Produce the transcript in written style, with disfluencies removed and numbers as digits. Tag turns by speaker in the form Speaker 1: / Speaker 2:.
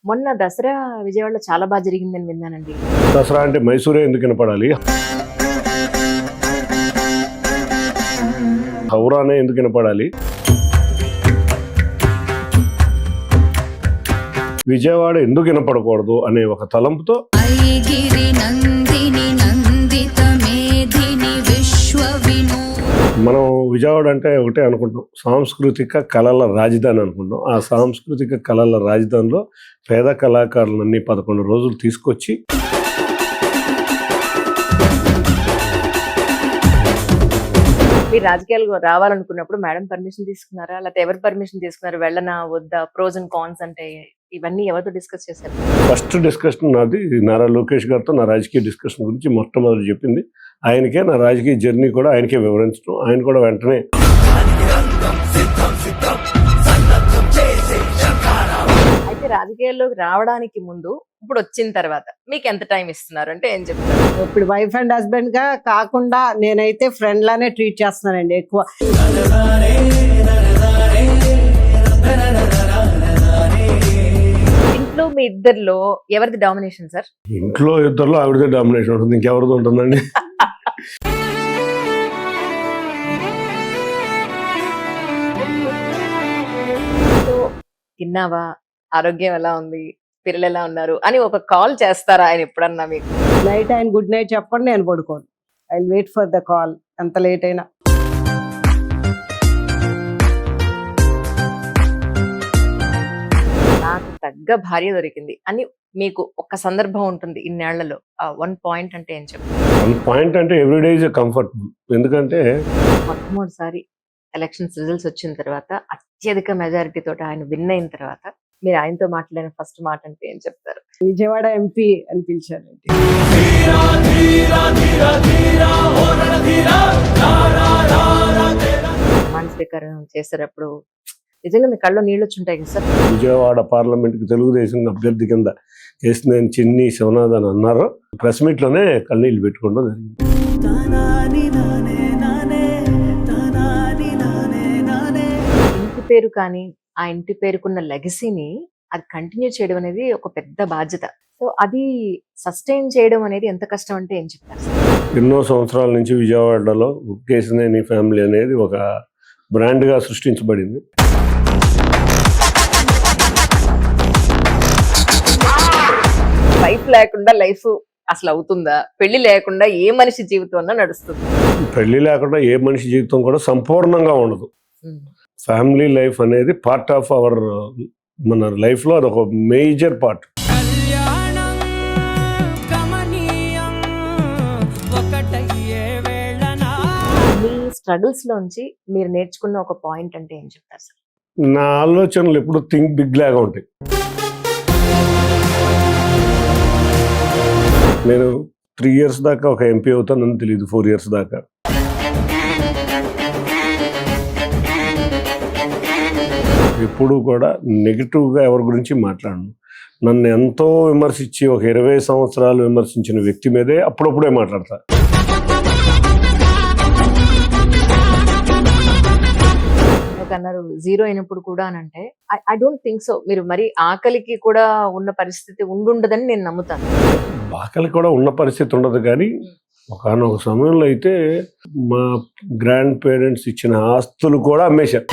Speaker 1: మొన్న దసరా విజయవాడలో చాలా బాగా జరిగిందని విన్నానండి.
Speaker 2: దసరా అంటే మైసూరే ఎందుకు వినపడాలి, హౌరానే ఎందుకు వినపడాలి, విజయవాడ ఎందుకు వినపడకూడదు అనే ఒక తలంపుతో మనం విజయవాడ అంటే ఒకటే అనుకుంటాం, సాంస్కృతిక కళల రాజధాని అనుకుంటాం. ఆ సాంస్కృతిక కళల రాజధానిలో పేద కళాకారులన్నీ 11 రోజులు తీసుకొచ్చి
Speaker 1: మీరు రాజకీయాలు రావాలనుకున్నప్పుడు మేడం పర్మిషన్ తీసుకున్నారా, లేకపోతే ఎవరు పర్మిషన్ తీసుకున్నారు, వెళ్ళనా వద్దా, ప్రోస్ అండ్ కాన్స్ అంటే ఇవన్నీ ఎవరితో డిస్కస్ చేశారు?
Speaker 2: ఫస్ట్ డిస్కషన్ నాది నారా లోకేష్ గారితో. నా రాజకీయ డిస్కషన్ గురించి మొట్టమొదటి చెప్పింది ఆయనకే. నా రాజకీయ జర్నీ కూడా ఆయనకే వివరించడం. ఆయన కూడా వెంటనే
Speaker 1: అయితే రాజకీయాల్లోకి రావడానికి ముందు ఇప్పుడు వచ్చిన తర్వాత మీకు ఎంత టైం ఇస్తున్నారు అంటే ఏం చెప్తారు?
Speaker 3: ఇప్పుడు వైఫ్ అండ్ హస్బెండ్ గా కాకుండా నేనైతే ఫ్రెండ్ లానే ట్రీట్ చేస్తున్నానండి ఎక్కువ.
Speaker 1: ఇంట్లో మీ ఇద్దరిలో ఎవరిది డామినేషన్ సార్?
Speaker 2: ఇంట్లో ఇద్దరులో ఆవిడదే డామినేషన్ ఉంటుంది, ఇంకెవరిది ఉంటుందండి?
Speaker 1: సో తిన్నావా, ఆరోగ్యం ఎలా ఉంది, పిల్లలు ఎలా ఉన్నారు అని ఒక కాల్ చేస్తారా ఆయన ఎప్పుడన్నా మీకు?
Speaker 3: నైట్ ఆయన గుడ్ నైట్ చెప్పండి, నేను పడుకోను. I wait for the call, ఎంత లేట్ అయినా.
Speaker 1: నాకు తగ్గ భార్య దొరికింది అని మీకు ఒక సందర్భం ఉంటుంది ఇన్నేళ్లలో, ఆ 1 పాయింట్ అంటే ఏం చెప్తారు?
Speaker 2: 1 పాయింట్ అంటే ఎవ్రీడే ఈజ్ కంఫర్టబుల్. ఎందుకంటే
Speaker 1: మొట్టమొదటిసారి ఎలక్షన్స్ రిజల్ట్స్ వచ్చిన తర్వాత అత్యధిక మెజారిటీ తోటి ఆయన విన్ అయిన తర్వాత మీరు ఆయనతో మాట్లాడిన ఫస్ట్ మాట అంటే ఏం చెప్తారు?
Speaker 3: విజయవాడ ఎంపీ అని పిలిచారండి.
Speaker 1: ప్రమాణ స్వీకారం చేసేటప్పుడు నిజంగా మీ కళ్ళు నీళ్ళు వచ్చుంటాయి కదా సార్?
Speaker 2: విజయవాడ పార్లమెంట్కి తెలుగుదేశం అభ్యర్థి కింద కేసినేని చిన్ని శివనాథ్ అని అన్నారు. ప్రెస్ మీట్లోనే కన్నీళ్ళు పెట్టుకోవడం జరిగింది.
Speaker 1: ఇంటి పేరు కానీ ఆ ఇంటి పేరుకున్న లెగసీని అది కంటిన్యూ చేయడం అనేది ఒక పెద్ద బాధ్యత. సో అది సస్టైన్ చేయడం అనేది ఎంత కష్టం అంటే ఏం చెప్తారు?
Speaker 2: ఎన్నో సంవత్సరాల నుంచి విజయవాడలో కేసినేని ఫ్యామిలీ అనేది ఒక బ్రాండ్గా సృష్టించబడింది.
Speaker 1: లైఫ్ లేకుండా లైఫ్ అసలు అవుతుందా? పెళ్లి లేకుండా ఏ మనిషి జీవితం అన్నా నడుస్తుంది?
Speaker 2: పెళ్లి లేకుండా ఏ మనిషి జీవితం కూడా సంపూర్ణంగా ఉండదు. ఫ్యామిలీ లైఫ్ అనేది పార్ట్ ఆఫ్ అవర్ మన లైఫ్లో అదొక మేజర్ పార్ట్.
Speaker 1: మీ స్ట్రగుల్స్ లోంచి మీరు నేర్చుకున్న ఒక పాయింట్ అంటే ఏం చెప్తారు సార్?
Speaker 2: నా ఆలోచనలు ఎప్పుడు థింక్ బిగ్ లాగా ఉంటాయి. నేను 3 years దాకా ఒక ఎంపీ అవుతానని తెలియదు, 4 years దాకా. ఎప్పుడు కూడా నెగిటివ్గా ఎవరి గురించి మాట్లాడను. నన్ను ఎంతో విమర్శించి ఒక 20 సంవత్సరాలు విమర్శించిన వ్యక్తి మీదే అప్పుడప్పుడే మాట్లాడతా.
Speaker 1: అన్నారు 0 అయినప్పుడు కూడా అని అంటే ఐ డోంట్ థింక్ సో. మీరు మరి ఆకలికి కూడా ఉన్న పరిస్థితి ఉండుండదని నేను నమ్ముతాను.
Speaker 2: ఆకలి కూడా ఉన్న పరిస్థితి ఉండదు, కానీ ఒకనొక సమయంలో అయితే మా గ్రాండ్ పేరెంట్స్ ఇచ్చిన ఆస్తులు కూడా అమ్మేశారు.